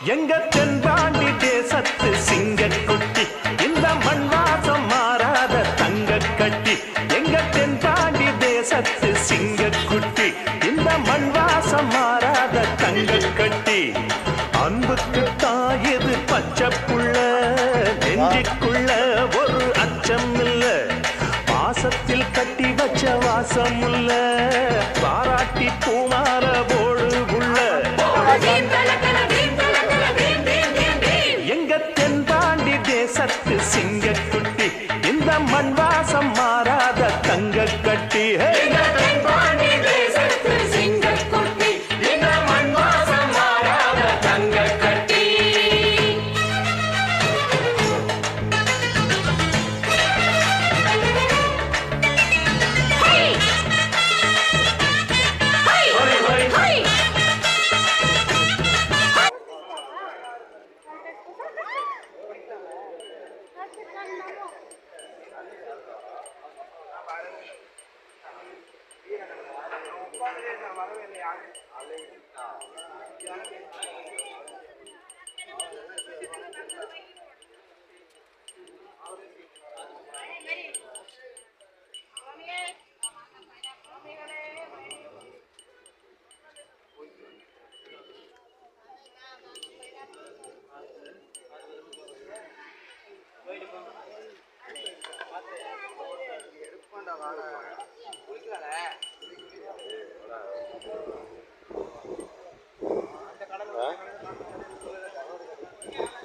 எங்க தென்பாண்டி தேசத்து சிங்கக்குட்டி இந்த மண் வாசம் மாறாத தங்க கட்டி எங்க தென்பாண்டி தேசத்து சிங்கக்குட்டி இந்த மண் வாசம் மாறாத தங்க கட்டி அன்புக்கு தாயது பச்சை புள்ள நெஞ்சுக்குள்ள ஒரு அச்சம் இல்ல பாசத்தில் கட்டி வச்ச வாசம் இல்ல பாராட்டி பூமால போடு புள்ள எங்க தென்பாண்டி தேசத்து சிங்கக்குட்டி இந்த மண் வாசம் மாறாத தங்க கட்டி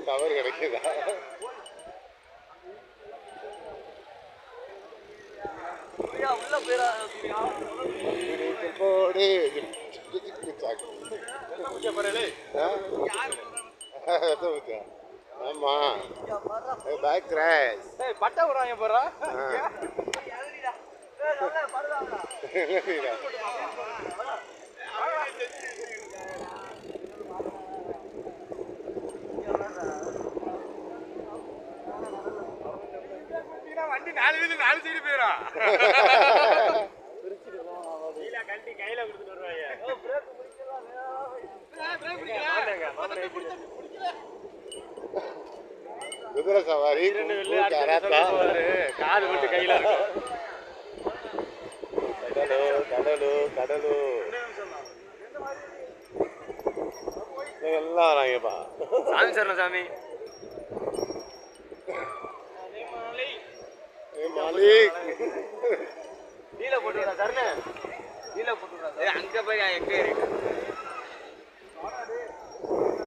கவர் கிடைக்குதா போடு ஆமா பேக் கிராஷ் பட்டை போறாங்க போறா வண்டி 4 வீடு 4 சைடு போயிரா கட்டி கையில கொடுத்துட்டு வருவாங்க குதிரை சவாரி காது மட்டும் கையில இருக்கும் கடலு எல்லாம் வராங்கப்பா சாமி சரண சாமி மாலிக் நீல போட்டு விடா சரண நீல போட்டு விடா அங்க போய் எங்க இருக்கு